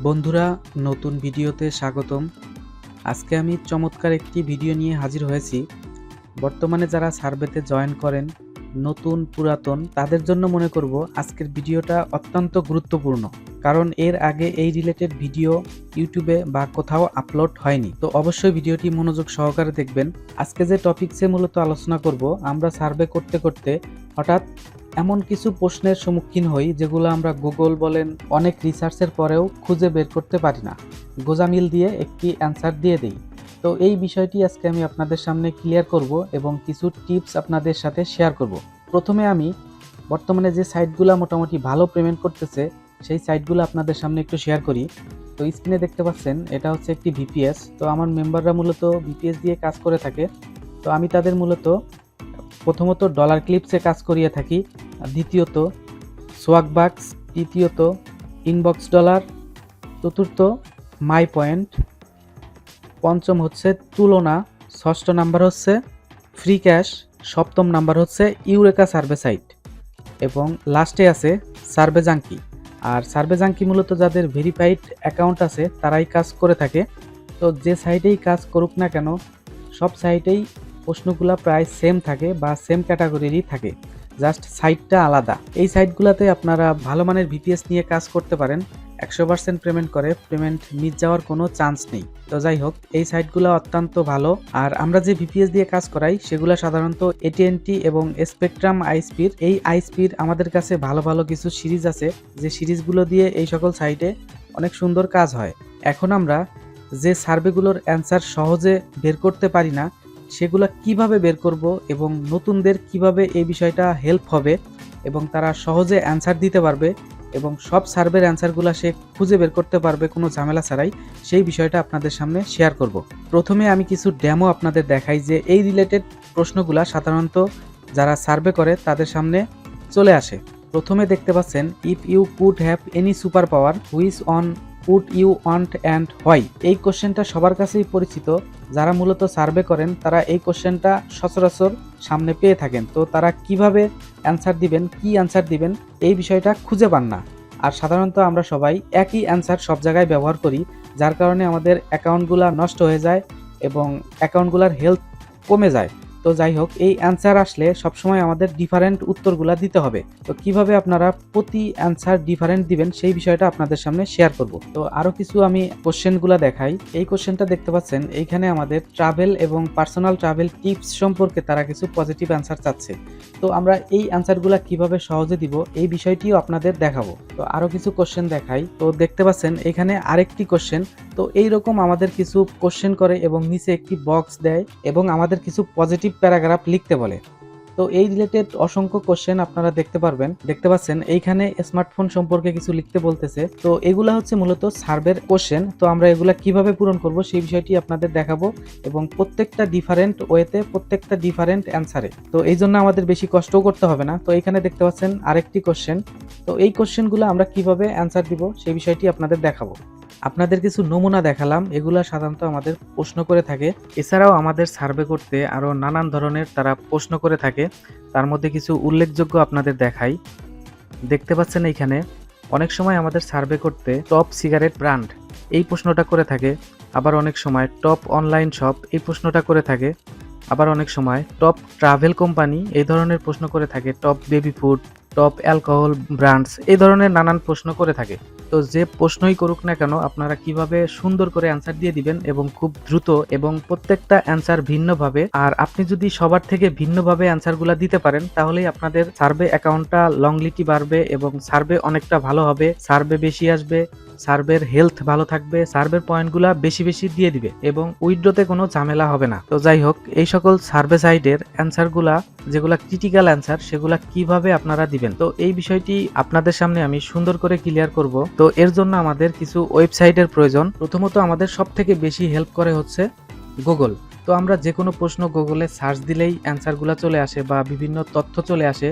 বন্ধুরা, নতুন ভিডিওতে স্বাগতম। আজকে আমি চমৎকার একটি ভিডিও নিয়ে হাজির হয়েছি। বর্তমানে যারা সার্ভেতে জয়েন করেন, নতুন পুরাতন, তাদের জন্য মনে করব আজকের ভিডিওটা অত্যন্ত গুরুত্বপূর্ণ। কারণ এর আগে এই রিলেটেড ভিডিও ইউটিউবে বা কোথাও আপলোড হয়নি। তো অবশ্যই ভিডিওটি মনোযোগ সহকারে দেখবেন। আজকে যে টপিকসে মূলত আলোচনা করব, আমরা সার্ভে করতে করতে হঠাৎ এমন কিছু প্রশ্নের সম্মুখীন হই যেগুলো আমরা গুগল বলেন অনেক রিসার্চের পরেও খুঁজে বের করতে পারি না, গোজামিল দিয়ে একটি অ্যান্সার দিয়ে দিই। তো এই বিষয়টি আজকে আমি আপনাদের সামনে ক্লিয়ার করব এবং কিছু টিপস আপনাদের সাথে শেয়ার করব। প্রথমে আমি বর্তমানে যে সাইটগুলো মোটামুটি ভালো পেমেন্ট করতেছে সেই সাইটগুলো আপনাদের সামনে একটু শেয়ার করি। তো স্ক্রিনে দেখতে পাচ্ছেন এটা হচ্ছে একটি ভিপিএস। তো আমার মেম্বাররা মূলত ভিপিএস দিয়ে কাজ করে থাকে। তো আমি তাদের মূলত প্রথমত ডলার ক্লিপসে কাজ করিয়ে থাকি, দ্বিতীয়ত সোয়াগবাক্স, তৃতীয়ত ইনবক্স ডলার, চতুর্থ মাই পয়েন্ট, পঞ্চম হচ্ছে তুলনা, ষষ্ঠ নাম্বার হচ্ছে ফ্রি ক্যাশ, সপ্তম নাম্বার হচ্ছে ইউরেকা সার্ভে সাইট এবং লাস্টে আছে সার্ভে জাঙ্কি। আর সার্ভে জাঙ্কি মূলত যাদের ভেরিফাইড অ্যাকাউন্ট আছে তারাই কাজ করে থাকে। তো যে সাইটেই কাজ করুক না কেন, সব সাইটেই প্রশ্নগুলো প্রায় সেম থাকে বা সেম ক্যাটাগরিরই থাকে, জাস্ট সাইটটা আলাদা। এই সাইটগুলোতে আপনারা ভালো মানের ভিপিএস নিয়ে কাজ করতে পারেন, 100% পেমেন্ট করে, পেমেন্ট মিস যাওয়ার কোনো চান্স নেই। তো যাই হোক, এই সাইটগুলো অত্যন্ত ভালো। আর আমরা যে ভিপিএস দিয়ে কাজ করাই সেগুলো সাধারণত এটিএনটি এবং স্পেকট্রাম আইএসপির। এই আইএসপির আমাদের কাছে ভালো ভালো কিছু সিরিজ আছে, যে সিরিজগুলো দিয়ে এই সকল সাইটে অনেক সুন্দর কাজ হয়। এখন আমরা যে সার্ভেগুলোর অ্যান্সার সহজে বের করতে পারি না, সেগুলো কিভাবে বের করব এবং নতুনদের কিভাবে এই বিষয়টা হেল্প হবে এবং তারা সহজে অ্যান্সার দিতে পারবে এবং সব সার্ভের অ্যান্সারগুলো সে খুঁজে বের করতে পারবে কোনো ঝামেলা ছাড়াই, সেই বিষয়টা আপনাদের সামনে শেয়ার করব। প্রথমে আমি কিছু ডেমো আপনাদের দেখাই যে এই রিলেটেড প্রশ্নগুলো সাধারণত যারা সার্ভে করে তাদের সামনে চলে আসে। প্রথমে দেখতে পাচ্ছেন, if you could have any super power which one would you want and why. এই কোশ্চেনটা সবার কাছেই পরিচিত। যারা মূলত সার্ভে করেন তারা এই কোশ্চেনটা সচরাচর সামনে পেয়ে থাকেন। তো তারা কিভাবে অ্যান্সার দিবেন, কি অ্যান্সার দিবেন, এই বিষয়টা খুঁজে পান না। আর সাধারণত আমরা সবাই একই অ্যান্সার সব জায়গায় ব্যবহার করি, যার কারণে আমাদের অ্যাকাউন্টগুলো নষ্ট হয়ে যায় এবং অ্যাকাউন্টগুলোর হেলথ কমে যায়। তো যাই হোক, এই অ্যান্সার আসলে সবসময় আমাদের ডিফারেন্ট উত্তরগুলো দিতে হবে। তো কিভাবে আপনারা প্রতি অ্যান্সার ডিফারেন্ট দিবেন সেই বিষয়টা আপনাদের সামনে শেয়ার করব। তো আরও কিছু আমি কোশ্চেনগুলো দেখাই। এই কোশ্চেনটা দেখতে পাচ্ছেন, এইখানে আমাদের ট্রাভেল এবং পার্সোনাল ট্রাভেল টিপস সম্পর্কে তারা কিছু পজিটিভ অ্যান্সার চাচ্ছে। তো আমরা এই অ্যান্সারগুলো কিভাবে সহজে দিব এই বিষয়টিও আপনাদের দেখাবো। তো আরও কিছু কোশ্চেন দেখাই। তো দেখতে পাচ্ছেন এখানে আরেকটি কোশ্চেন। তো এইরকম আমাদের কিছু কোশ্চেন করে এবং নিচে একটি বক্স দেয় এবং আমাদের কিছু পজিটিভ প্যারাগ্রাফ লিখতে বলে। তো এই রিলেটেড অসংখ্য কোশ্চেন আপনারা দেখতে পাচ্ছেন এইখানে স্মার্টফোন সম্পর্কে কিছু লিখতে বলতেছে। তো এগুলা হচ্ছে মূলত সার্ভের কোশ্চেন। তো আমরা এগুলা কিভাবে পূরণ করব সেই বিষয়টি আপনাদের দেখাবো এবং প্রত্যেকটা ডিফারেন্ট ওয়েতে, প্রত্যেকটা ডিফারেন্ট অ্যান্সারে। তো এই জন্য আমাদের বেশি কষ্টও করতে হবে না। তো এখানে দেখতে পাচ্ছেন আরেকটি কোশ্চেন। তো এই কোশ্চেনগুলো আমরা কিভাবে অ্যান্সার দিব সেই বিষয়টি আপনাদের দেখাবো। আপনাদের কিছু নমুনা দেখালাম, এগুলা সাধারণত আমাদের প্রশ্ন করে থাকে। এছাড়াও আমাদের সার্ভে করতে আরও নানান ধরনের তারা প্রশ্ন করে থাকে। তার মধ্যে কিছু উল্লেখযোগ্য আপনাদের দেখাই। দেখতে পাচ্ছেন এইখানে অনেক সময় আমাদের সার্ভে করতে টপ সিগারেট ব্র্যান্ড এই প্রশ্নটা করে থাকে, আবার অনেক সময় টপ অনলাইন শপ এই প্রশ্নটা করে থাকে, আবার অনেক সময় টপ ট্রাভেল কোম্পানি এই ধরনের প্রশ্ন করে থাকে, top baby food, top alcohol brands এই ধরনের নানান প্রশ্ন করে থাকে। তো যে প্রশ্নই করুক না কেন, আপনারা কিভাবে সুন্দর করে অ্যান্সার দিয়ে দিবেন এবং খুব দ্রুত, এবং প্রত্যেকটা অ্যান্সার ভিন্নভাবে। আর আপনি যদি সবার থেকে ভিন্নভাবে অ্যান্সারগুলো দিতে পারেন তাহলেই আপনাদের সার্ভে অ্যাকাউন্টটা লংলিটি বাড়বে এবং সার্ভে অনেকটা ভালো হবে, সার্ভে বেশি আসবে, সার্ভের হেলথ ভালো থাকবে, সার্ভের পয়েন্টগুলা বেশি বেশি দিয়ে দিবে এবং উইথড্রতে কোনো ঝামেলা হবে না। তো যাই হোক, এই সকল সার্ভে সাইডের অ্যান্সারগুলা যেগুলা ক্রিটিক্যাল অ্যান্সার সেগুলা কিভাবে আপনারা দিবেন, তো এই বিষয়টি আপনাদের সামনে আমি সুন্দর করে ক্লিয়ার করব। তো এর জন্য আমাদের কিছু ওয়েবসাইটের প্রয়োজন। প্রথমত আমাদের সব থেকে বেশি হেল্প করে হচ্ছে গুগল। তো আমরা যে কোনো প্রশ্ন গুগলে সার্চ দিলেই অ্যান্সারগুলো চলে আসে বা বিভিন্ন তথ্য চলে আসে।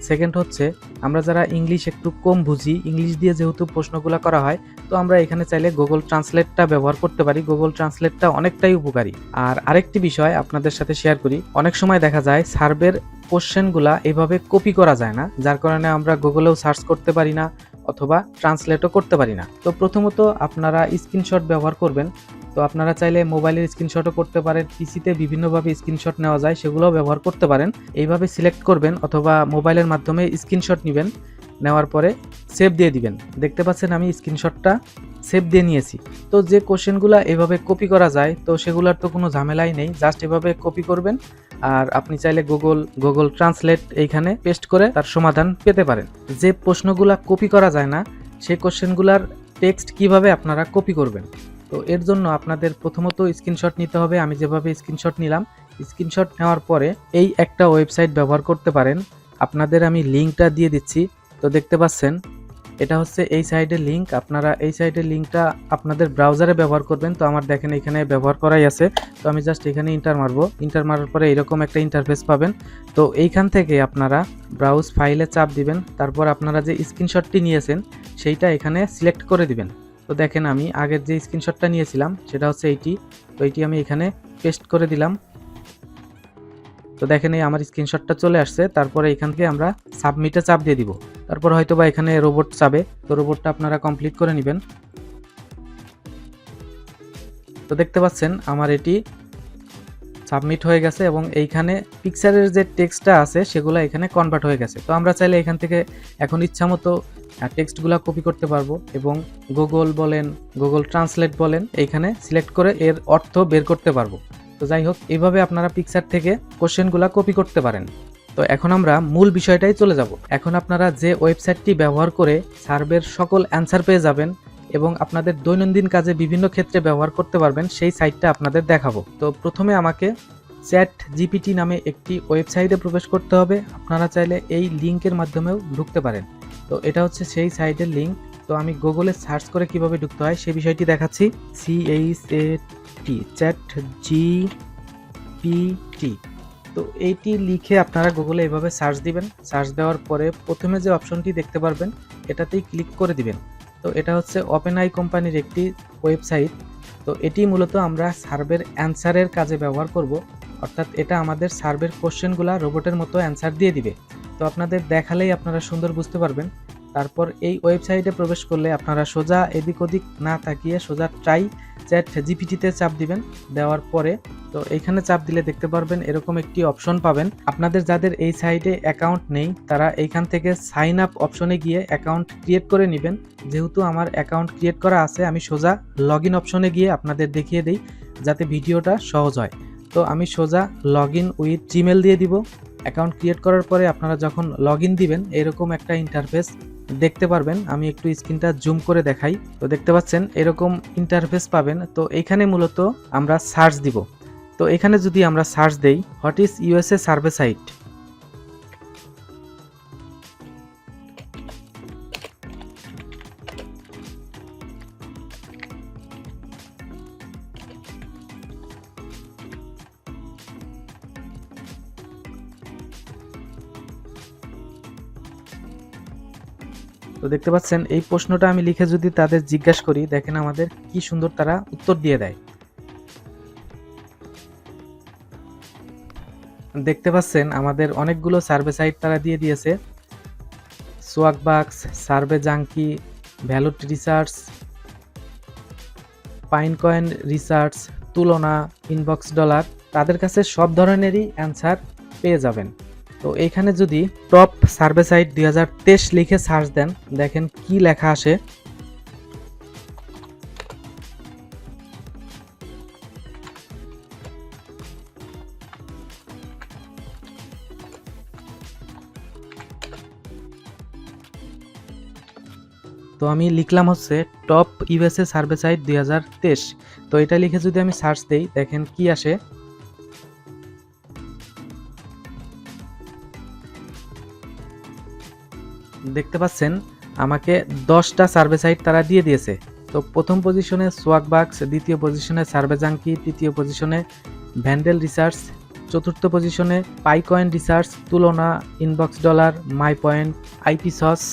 সেকেন্ড হচ্ছে, আমরা যারা ইংলিশ একটু কম বুঝি, ইংলিশ দিয়ে যেহেতু প্রশ্নগুলো করা হয়, তো আমরা এখানে চাইলে গুগল ট্রান্সলেটটা ব্যবহার করতে পারি। গুগল ট্রান্সলেটটা অনেকটাই উপকারী। আর আরেকটি বিষয় আপনাদের সাথে শেয়ার করি, অনেক সময় দেখা যায় সার্ভের কোশ্চেনগুলা এভাবে কপি করা যায় না, যার কারণে আমরা গুগলেও সার্চ করতে পারি না, অথবা ট্রান্সলেটও করতে পারি না। তো প্রথমত আপনারা স্ক্রিনশট ব্যবহার করবেন। তো আপনারা চাইলে মোবাইলের স্ক্রিনশটও করতে পারেন, পিসিতে বিভিন্নভাবে স্ক্রিনশট নেওয়া যায়, সেগুলোও ব্যবহার করতে পারেন। এইভাবে সিলেক্ট করবেন অথবা মোবাইলের মাধ্যমে স্ক্রিনশট নেবেন, নেওয়ার পরে সেভ দিয়ে দিবেন। দেখতে পাচ্ছেন আমি স্ক্রিনশটটা সেভ দিয়ে নিয়েছি। তো যে কোশ্চেনগুলো এভাবে কপি করা যায়, তো সেগুলোর তো কোনো ঝামেলাই নেই, জাস্ট এভাবে কপি করবেন। আর আপনি চাইলে গুগল ট্রান্সলেট এইখানে পেস্ট করে তার সমাধান পেতে পারেন। যে প্রশ্নগুলা কপি করা যায় না, সেই কোশ্চেনগুলার টেক্সট কিভাবে আপনারা কপি করবেন, তো এর জন্য আপনাদের প্রথমত স্ক্রিনশট নিতে হবে। আমি যেভাবে স্ক্রিনশট নিলাম, স্ক্রিনশট নেওয়ার পরে এই একটা ওয়েবসাইট ব্যবহার করতে পারেন। আপনাদের আমি লিঙ্কটা দিয়ে দিচ্ছি। তো দেখতে পাচ্ছেন এটা হচ্ছে এই সাইডের লিঙ্ক। আপনারা এই সাইডের লিঙ্কটা আপনাদের ব্রাউজারে ব্যবহার করবেন। তো আমার দেখেন এখানে ব্যবহার করাই আছে। তো আমি জাস্ট এখানে ইন্টার মারবো। ইন্টার মারার পরে এরকম একটা ইন্টারফেস পাবেন। তো এইখান থেকে আপনারা ব্রাউজ ফাইলে চাপ দিবেন, তারপর আপনারা যে স্ক্রিনশটটি নিয়েছেন সেইটা এখানে সিলেক্ট করে দিবেন। তো দেখেন আমি আগের যে স্ক্রিনশটটা নিয়েছিলাম সেটা হচ্ছে এইটি। তো এইটি আমি এখানে পেস্ট করে দিলাম। তো দেখেন এই আমার স্ক্রিনশটটা চলে আসছে। তারপরে এখান থেকে আমরা সাবমিটে চাপ দিয়ে দিব। তারপর হয়তো বা এখানে রোবট চাবে, তো রোবটটা আপনারা কমপ্লিট করে নেবেন। তো দেখতে পাচ্ছেন আমার এটি সাবমিট হয়ে গেছে এবং এইখানে পিকচারের যে টেক্সটটা আছে সেগুলো এখানে কনভার্ট হয়ে গেছে। তো আমরা চাইলে এখান থেকে এখন ইচ্ছা মতো টেক্সটগুলো কপি করতে পারবো এবং গুগল বলেন, গুগল ট্রান্সলেট বলেন, এইখানে সিলেক্ট করে এর অর্থ বের করতে পারবো। তো যাই হোক, এইভাবে আপনারা পিকচার থেকে কোশ্চেনগুলো কপি করতে পারেন। তো এখন আমরা মূল বিষয়টাই চলে যাব। এখন আপনারা যে ওয়েবসাইটটি ব্যবহার করে সার্ভের সকল অ্যান্সার পেয়ে যাবেন এবং আপনাদের দৈনন্দিন কাজে বিভিন্ন ক্ষেত্রে ব্যবহার করতে পারবেন, সেই সাইটটা আপনাদের দেখাবো। তো প্রথমে আমাকে চ্যাট জিপিটি নামে একটি ওয়েবসাইটে প্রবেশ করতে হবে। আপনারা চাইলে এই লিঙ্কের মাধ্যমেও ঢুকতে পারেন। তো এটা হচ্ছে সেই সাইটের লিঙ্ক। তো আমি গুগলে সার্চ করে কিভাবে ঢুকতে হয় সেই বিষয়টি দেখাচ্ছি। CHAT chat GPT. তো এইটি লিখে আপনারা গুগলে এভাবে সার্চ দিবেন। সার্চ দেওয়ার পরে প্রথমে যে অপশনটি দেখতে পারবেন এটাতেই ক্লিক করে দিবেন। তো এটা হচ্ছে ওপেনআই কোম্পানির একটি ওয়েবসাইট। তো এটি মূলত আমরা সার্ভের অ্যান্সারের কাজে ব্যবহার করব, অর্থাৎ এটা আমাদের সার্ভের কোশ্চেনগুলো রোবটের মতো অ্যান্সার দিয়ে দিবে। তো আপনাদের দেখালেই আপনারা সুন্দর বুঝতে পারবেন। তারপর এই ওয়েবসাইটে প্রবেশ করলে আপনারা সোজা এদিক ওদিক না তাকিয়ে সোজা ট্রাই চ্যাট জিপিটিতে চাপ দিবেন। দেওয়ার পরে তো এইখানে চাপ দিলে দেখতে পারবেন এরকম একটি অপশন পাবেন। আপনাদের যাদের এই সাইটে অ্যাকাউন্ট নেই তারা এইখান থেকে সাইন আপ অপশনে গিয়ে অ্যাকাউন্ট ক্রিয়েট করে নেবেন। যেহেতু আমার অ্যাকাউন্ট ক্রিয়েট করা আছে, আমি সোজা লগ ইন অপশনে গিয়ে আপনাদের দেখিয়ে দিই যাতে ভিডিওটা সহজ হয়। তো আমি সোজা লগ ইন উইথ জিমেল দিয়ে দিব। অ্যাকাউন্ট ক্রিয়েট করার পরে আপনারা যখন লগ ইন দিবেন এরকম একটা ইন্টারফেস দেখতে পারবেন। আমি একটু স্ক্রিনটা জুম করে দেখাই। তো দেখতে পাচ্ছেন এরকম ইন্টারফেস পাবেন। তো এখানে মূলত আমরা সার্চ দিব। তো এখানে যদি আমরা সার্চ দেই what is USA survey site, তো দেখতে পাচ্ছেন এই প্রশ্নটা আমি লিখে যদি তাদের জিজ্ঞাসা করি, দেখেন আমাদের কি সুন্দর তারা উত্তর দিয়ে দেয়। দেখতে পাচ্ছেন আমাদের অনেকগুলো সার্ভে সাইট তারা দিয়ে দিয়েছে। সোয়াকবাক্স, সার্ভে জাঙ্কি, ভ্যালুট রিসার্চ, পাইন কয়েন রিসার্চ, তুলনা, ইনবক্স ডলার, তাদের কাছে সব ধরনেরই অ্যান্সার পেয়ে যাবেন। তো এইখানে যদি টপ সার্ভে সাইট 2023 লিখে সার্চ দেন, দেখেন কি লেখা আসে। তো আমি লিখলাম হচ্ছে টপ ইউএসএ সার্ভে সাইট 2023। তো এটা লিখে যদি আমি সার্চ দেই, দেখেন কি আসে। দেখতে পাচ্ছেন আমাকে 10টা সার্ভে সাইট তারা দিয়ে দিয়েছে। তো প্রথম পজিশনে সোয়াকবাক্স, দ্বিতীয় পজিশনে সার্ভে জাঙ্কি, তৃতীয় পজিশনে ভ্যান্ডেল রিসার্চ, চতুর্থ পজিশনে পাইকয়েন রিসার্চ, তুলনা, inbox dollar, my point, IP sauce.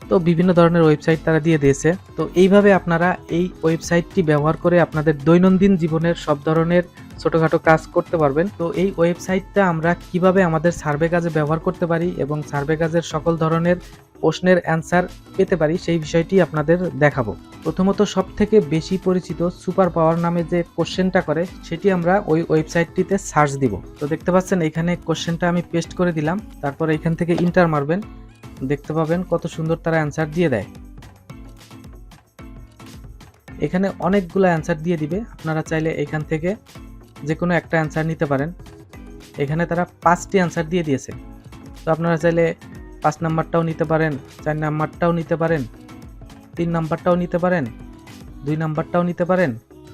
তো বিভিন্ন ধরনের ওয়েবসাইট তারা দিয়ে দিয়েছে। তো এইভাবে আপনারা এই ওয়েবসাইটটি ব্যবহার করে আপনাদের দৈনন্দিন জীবনের সব ধরনের ছোটোখাটো কাজ করতে পারবেন। তো এই ওয়েবসাইটটা আমরা কিভাবে আমাদের সার্ভে কাজে ব্যবহার করতে পারি এবং সার্ভে কাজের সকল ধরনের প্রশ্নের অ্যান্সার পেতে পারি সেই বিষয়টি আপনাদের দেখাবো। প্রথমত সবথেকে বেশি পরিচিত সুপার পাওয়ার নামে যে কোশ্চেনটা করে সেটি আমরা ওই ওয়েবসাইটটিতে সার্চ দিব। তো দেখতে পাচ্ছেন এখানে কোশ্চেনটা আমি পেস্ট করে দিলাম, তারপর এখান থেকে ইন্টার মারবেন, দেখতে পাবেন কত সুন্দর তারা অ্যান্সার দিয়ে দেয়। এখানে অনেকগুলো অ্যান্সার দিয়ে দিবে, আপনারা চাইলে এখান থেকে যে কোনো একটা অ্যান্সার নিতে পারেন। এখানে তারা 5টি অ্যান্সার দিয়ে দিয়েছে, তো আপনারা চাইলে 5 নাম্বারটাও নিতে পারেন, 4 নাম্বারটাও নিতে পারেন, 3 নাম্বারটাও নিতে পারেন, 2 নাম্বারটাও নিতে পারেন,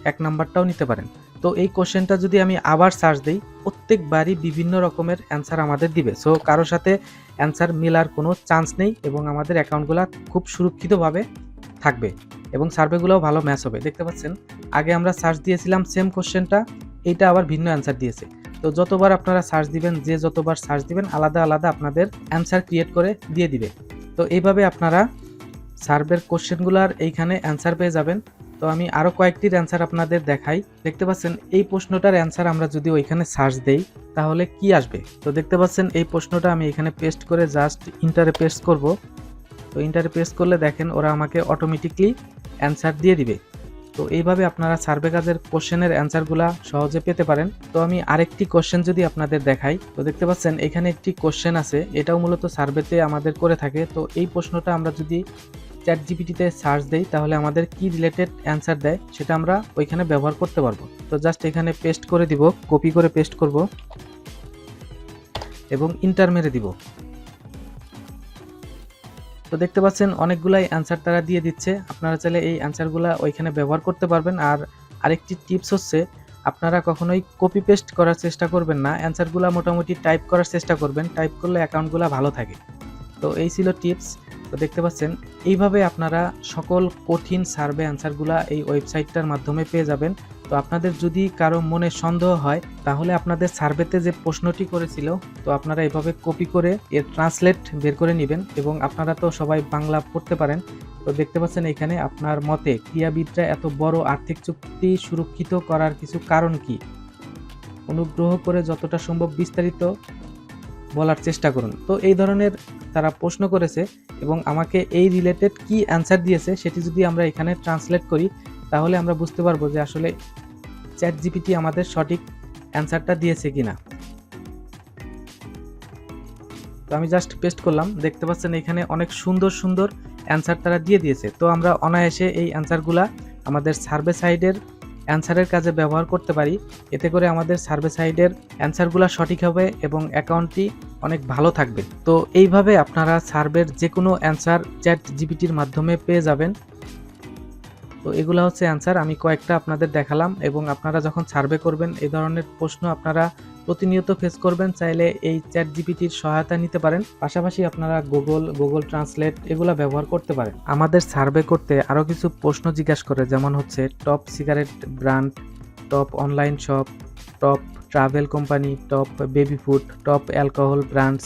1 নাম্বারটাও নিতে পারেন। তো এই কোশ্চেনটা যদি আমি আবার সার্চ দিই, প্রত্যেকবারই বিভিন্ন রকমের অ্যান্সার আমাদের দিবে। সো কারোর সাথে অ্যান্সার মেলার কোনো চান্স নেই এবং আমাদের অ্যাকাউন্টগুলো খুব সুরক্ষিতভাবে থাকবে এবং সার্ভেগুলোও ভালো ম্যাচ হবে। দেখতে পাচ্ছেন আগে আমরা সার্চ দিয়েছিলাম সেম কোশ্চেনটা, এইটা আবার ভিন্ন অ্যান্সার দিয়েছে। তো যতবার আপনারা সার্চ দিবেন, যে যতবার সার্চ দিবেন আলাদা আলাদা আপনাদের অ্যান্সার ক্রিয়েট করে দিয়ে দিবে। তো এইভাবে আপনারা সার্ভের কোশ্চেনগুলোর এইখানে অ্যান্সার পেয়ে যাবেন। তো আমি আরও কয়েকটির অ্যান্সার আপনাদের দেখাই। দেখতে পাচ্ছেন এই প্রশ্নটার অ্যান্সার আমরা যদি ওইখানে সার্চ দেই তাহলে কি আসবে। তো দেখতে পাচ্ছেন এই প্রশ্নটা আমি এখানে পেস্ট করে জাস্ট ইন্টারে পেস্ট করব। তো ইন্টারে পেস্ট করলে দেখেন ওরা আমাকে অটোমেটিকলি অ্যান্সার দিয়ে দিবে। তো এইভাবে আপনারা সার্ভে কাজের কোশ্চেনের অ্যান্সারগুলা সহজে পেতে পারেন। তো আমি আরেকটি কোশ্চেন যদি আপনাদের দেখাই, তো দেখতে পাচ্ছেন এখানে একটি কোশ্চেন আছে, এটাও মূলত সার্ভেতে আমাদের করে থাকে। তো এই প্রশ্নটা আমরা যদি চ্যাট জিপিটিতে সার্চ দেই তাহলে আমাদের কি রিলেটেড অ্যান্সার দেয় সেটা আমরা ওইখানে ব্যবহার করতে পারবো। তো জাস্ট এখানে পেস্ট করে দিব, কপি করে পেস্ট করব এবং ইন্টার মেরে দিব। তো দেখতে পাচ্ছেন অনেকগুলাই অ্যান্সার তারা দিয়ে দিচ্ছে, আপনারা চাইলে এই অ্যান্সারগুলো ওইখানে ব্যবহার করতে পারবেন। আর আরেকটি টিপস হচ্ছে আপনারা কখনোই কপি পেস্ট করার চেষ্টা করবেন না, অ্যান্সারগুলো মোটামুটি টাইপ করার চেষ্টা করবেন, টাইপ করলে অ্যাকাউন্টগুলো ভালো থাকে। তো এই ছিল টিপস। তো দেখতে পাচ্ছেন এইভাবে আপনারা সকল কঠিন সার্ভে অ্যান্সারগুলো এই ওয়েবসাইটটার মাধ্যমে পেয়ে যাবেন। তো আপনাদের যদি কারো মনে সন্দেহ হয় তাহলে আপনাদের সার্ভেতে যে প্রশ্নটি করেছিল, তো আপনারা এভাবে কপি করে এর ট্রান্সলেট বের করে নেবেন এবং আপনারা তো সবাই বাংলা পড়তে পারেন। তো দেখতে পাচ্ছেন এখানে আপনার মতে ক্রীড়াবিদরা এত বড় আর্থিক চুক্তি সুরক্ষিত করার কিছু কারণ কি, অনুগ্রহ করে যতটা সম্ভব বিস্তারিত বলার চেষ্টা করুন। তো এই ধরনের তারা প্রশ্ন করেছে এবং আমাকে এই রিলেটেড কি অ্যান্সার দিয়েছে সেটি যদি আমরা এখানে ট্রান্সলেট করি তাহলে আমরা বুঝতে পারবো যে আসলে চ্যাট জিপিটি আমাদের সঠিক অ্যান্সারটা দিয়েছে কিনা। তো আমি জাস্ট পেস্ট করলাম, দেখতে পাচ্ছেন এখানে অনেক সুন্দর সুন্দর অ্যান্সার তারা দিয়ে দিয়েছে। তো আমরা অনায়াসে এই অ্যান্সারগুলা আমাদের সার্ভে সাইডের অ্যান্সারের কাজে ব্যবহার করতে পারি, এতে করে আমাদের সার্ভে সাইডের অ্যান্সারগুলো সঠিক হবে এবং অ্যাকাউন্টটি অনেক ভালো থাকবে। তো এইভাবে আপনারা সার্ভের যে কোনো অ্যান্সার চ্যাট জিপিটির মাধ্যমে পেয়ে যাবেন। তো এগুলো হচ্ছে অ্যান্সার, আমি কয়েকটা আপনাদের দেখালাম। এবং আপনারা যখন সার্ভে করবেন এই ধরনের প্রশ্ন আপনারা প্রতিনিয়ত ফেস করবেন, চাইলে এই চ্যাট জিপিটির সহায়তা নিতে পারেন। পাশাপাশি আপনারা গুগল ট্রান্সলেট এগুলো ব্যবহার করতে পারেন। আমাদের সার্ভে করতে আরও কিছু প্রশ্ন জিজ্ঞাসা করে, যেমন হচ্ছে top cigarette brand, top online shop, top travel company, top baby food, top alcohol brands.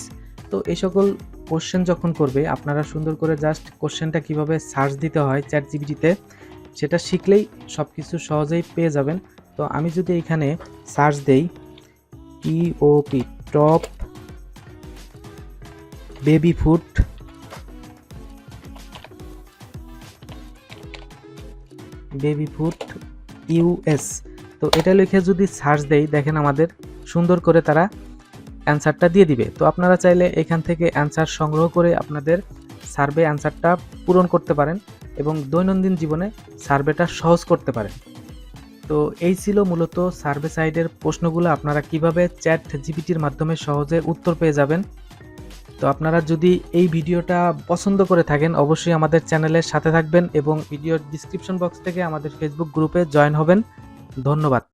তো এই সকল কোশ্চেন যখন করবে আপনারা সুন্দর করে জাস্ট কোশ্চেনটা কিভাবে সার্চ দিতে হয় চ্যাট জিপিটিতে সেটা শিখলেই সব কিছু সহজেই পেয়ে যাবেন। তো আমি যদি এখানে সার্চ দেই TOP, top baby food, US, তো এটা লিখে যদি সার্চ দেই দেখেন আমাদের সুন্দর করে তারা অ্যান্সারটা দিয়ে দিবে। তো আপনারা চাইলে এখান থেকে অ্যান্সার সংগ্রহ করে আপনাদের সার্ভে অ্যান্সারটা পূরণ করতে পারেন এবং দৈনন্দিন জীবনে সার্ভেটা সহজ করতে পারেন। তো এই ছিল মূলত সার্ভে সাইডের প্রশ্নগুলো আপনারা কিভাবে চ্যাট জিপিটির মাধ্যমে সহজে উত্তর পেয়ে যাবেন। তো আপনারা যদি এই ভিডিওটা পছন্দ করে থাকেন অবশ্যই আমাদের চ্যানেলের সাথে থাকবেন এবং ভিডিওর ডিসক্রিপশন বক্স থেকে আমাদের ফেসবুক গ্রুপে জয়েন হবেন। ধন্যবাদ।